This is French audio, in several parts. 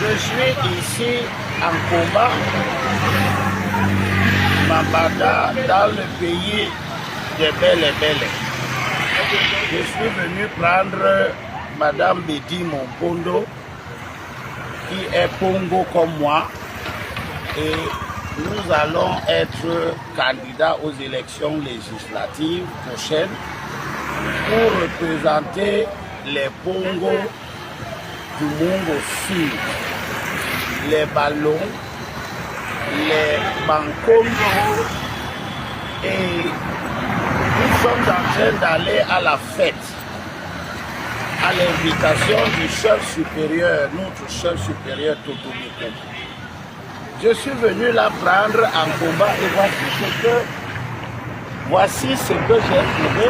Je suis ici en combat, Mambada, dans le pays des Belles et Belles. Je suis venu prendre Madame Betty Mompondo, qui est Pongo comme moi, et nous allons être candidats aux élections législatives prochaines pour représenter les Pongo du Mungo Sud, les ballons, les Bankongo, et nous sommes en train d'aller à la fête à l'invitation du chef supérieur, notre chef supérieur Totobiko. Je suis venu la prendre en combat et voici ce que j'ai trouvé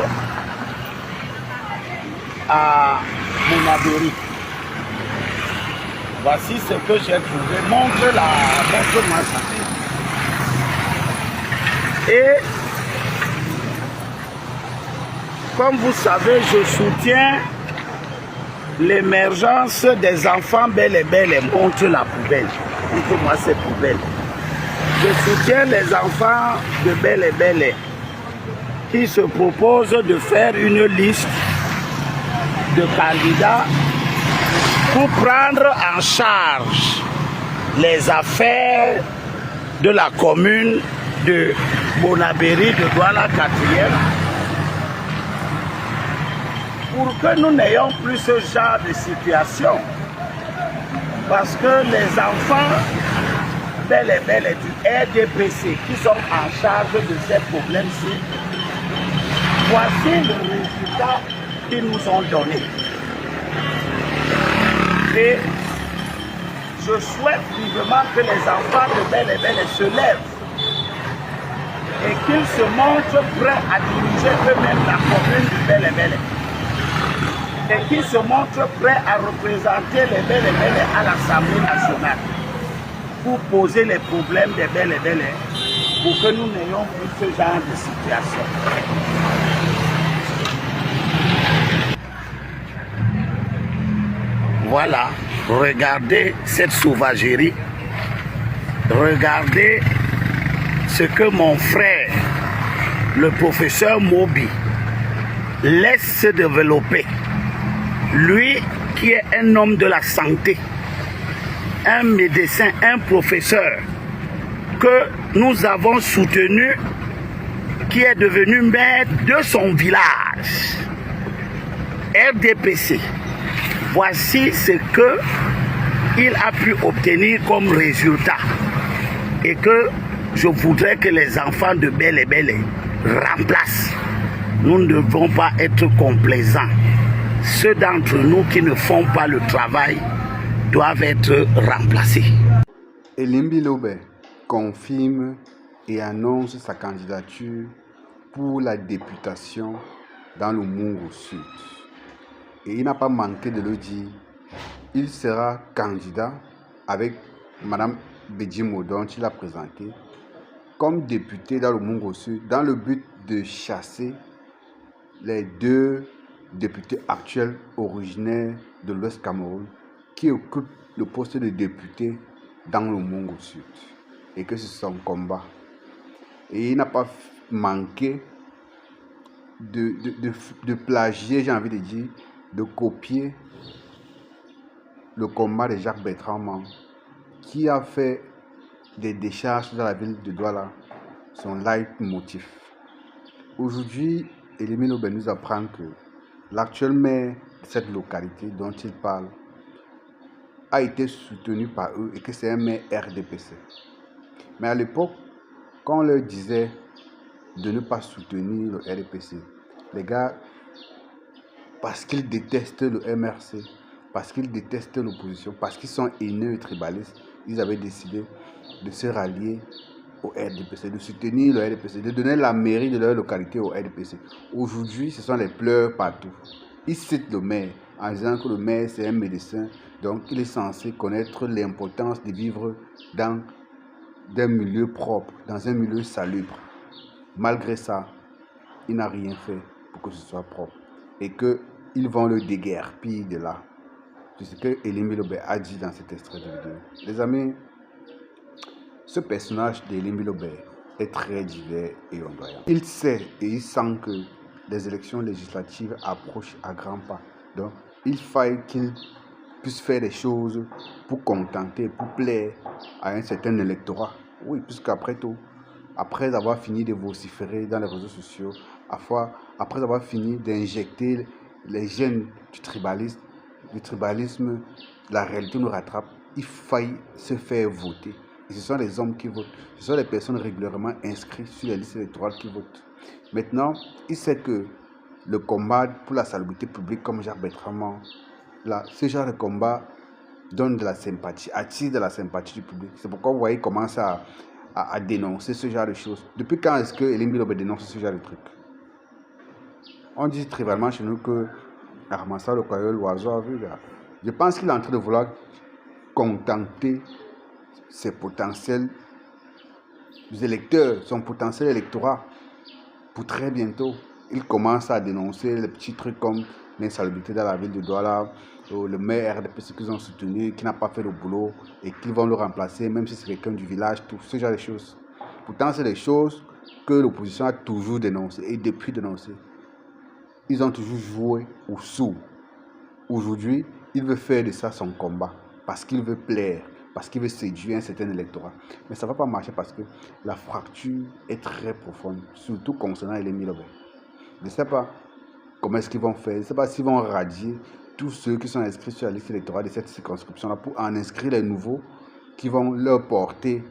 à Monaberi. Voici ce que j'ai trouvé. Montre-moi ça. Et comme vous savez, je soutiens l'émergence des enfants belles et belles. Montre la poubelle. Montre-moi ces poubelles. Je soutiens les enfants de Belles et Belles qui se proposent de faire une liste de candidats pour prendre en charge les affaires de la commune de Monaberi, de Douala 4e, pour que nous n'ayons plus ce genre de situation. Parce que les enfants Belles et Belles du RDPC qui sont en charge de ces problèmes-ci, voici le résultat qu'ils nous ont donné. Et je souhaite vivement que les enfants de Belles et Belles se lèvent et qu'ils se montrent prêts à diriger eux-mêmes la commune de Belles et Belles. Et qu'ils se montrent prêts à représenter les Belles et Belles à l'Assemblée nationale pour poser les problèmes des Belles et Belles pour que nous n'ayons plus ce genre de situation. Voilà, regardez cette sauvagerie, regardez ce que mon frère, le professeur Mobi, laisse se développer. Lui qui est un homme de la santé, un médecin, un professeur que nous avons soutenu, qui est devenu maire de son village, RDPC. Voici ce qu'il a pu obtenir comme résultat et que je voudrais que les enfants de Belles et Belles remplacent. Nous ne devons pas être complaisants. Ceux d'entre nous qui ne font pas le travail doivent être remplacés. Elimbi Lobe confirme et annonce sa candidature pour la députation dans le Mungo Sud. Et il n'a pas manqué de le dire, il sera candidat avec Mme Bedjimo, dont il a présenté, comme député dans le Mungo Sud, dans le but de chasser les deux députés actuels originaires de l'Ouest Cameroun qui occupent le poste de député dans le Mungo Sud. Et que c'est son combat. Et il n'a pas manqué de plagier, j'ai envie de dire, de copier le combat de Jacques Bertrand, qui a fait des décharges dans la ville de Douala, son leitmotiv. Aujourd'hui, Elimbi Lobe nous apprend que l'actuel maire de cette localité dont il parle a été soutenu par eux et que c'est un maire RDPC. Mais à l'époque, quand on leur disait de ne pas soutenir le RDPC, les gars, parce qu'ils détestent le MRC, parce qu'ils détestent l'opposition, parce qu'ils sont haineux et tribalistes, ils avaient décidé de se rallier au RDPC, de soutenir le RDPC, de donner la mairie de leur localité au RDPC. Aujourd'hui, ce sont les pleurs partout. Ils citent le maire en disant que le maire, c'est un médecin, donc il est censé connaître l'importance de vivre dans des milieux propres, dans un milieu salubre. Malgré ça, il n'a rien fait pour que ce soit propre. Et qu'ils vont le déguerpir de là. de ce que Elim Bilobé a dit dans cet extrait de vidéo. Les amis, ce personnage d'Elim Bilobé est très divers et ondoyant. Il sait et il sent que les élections législatives approchent à grands pas. Donc, il faille qu'il puisse faire des choses pour contenter, pour plaire à un certain électorat. Oui, puisqu'après tout, après avoir fini de vociférer dans les réseaux sociaux, après avoir fini d'injecter les gènes du tribalisme, la réalité nous rattrape, il faille se faire voter. Et ce sont les hommes qui votent, ce sont les personnes régulièrement inscrites sur les listes électorales qui votent. Maintenant, il sait que le combat pour la salubrité publique comme Jacques Bertrand, là, ce genre de combat donne de la sympathie, attire de la sympathie du public. C'est pourquoi vous voyez, il commence à dénoncer ce genre de choses. Depuis quand est-ce que Elim Bilobé dénonce ce genre de trucs? On dit trivialement chez nous que Armassa le Coyol, l'oiseau a vu là. Je pense qu'il est en train de vouloir contenter ses potentiels électeurs, son potentiel électorat pour très bientôt. Il commence à dénoncer les petits trucs comme l'insalubrité dans la ville de Douala, le maire RDPC qu'ils ont soutenu, qui n'a pas fait le boulot et qu'ils vont le remplacer, même si c'est quelqu'un du village, tout ce genre de choses. Pourtant, c'est des choses que l'opposition a toujours dénoncées et depuis dénoncées. Ils ont toujours joué au sourd. Aujourd'hui, il veut faire de ça son combat parce qu'il veut plaire, parce qu'il veut séduire un certain électorat. Mais ça ne va pas marcher parce que la fracture est très profonde, surtout concernant Elim Bilobé. Je ne sais pas comment est-ce qu'ils vont faire, je ne sais pas s'ils vont radier tous ceux qui sont inscrits sur la liste électorale de cette circonscription-là pour en inscrire les nouveaux qui vont leur porter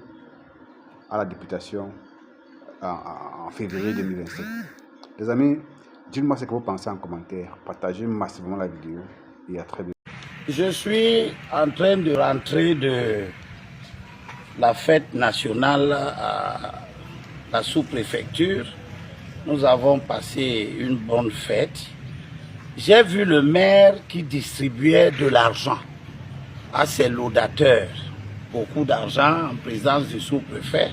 à la députation en février 2027. Les amis, dites-moi ce que vous pensez en commentaire, partagez massivement la vidéo et à très bientôt. Je suis en train de rentrer de la fête nationale à la sous-préfecture. Nous avons passé une bonne fête. J'ai vu le maire qui distribuait de l'argent à ses laudateurs. Beaucoup d'argent en présence du sous-préfet.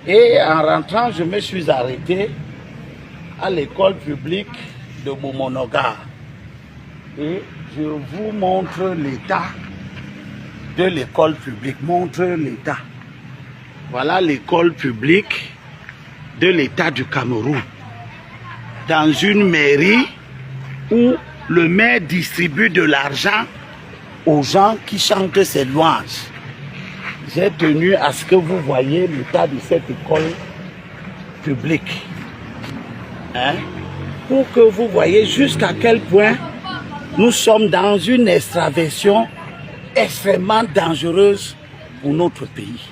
Et en rentrant, je me suis arrêté à l'école publique de Bomonoga. Et je vous montre l'état de l'école publique. Montre l'état. Voilà l'école publique de l'État du Cameroun. Dans une mairie où le maire distribue de l'argent aux gens qui chantent ses louanges. J'ai tenu à ce que vous voyez l'état de cette école publique. Pour que vous voyez jusqu'à quel point nous sommes dans une extraversion extrêmement dangereuse pour notre pays.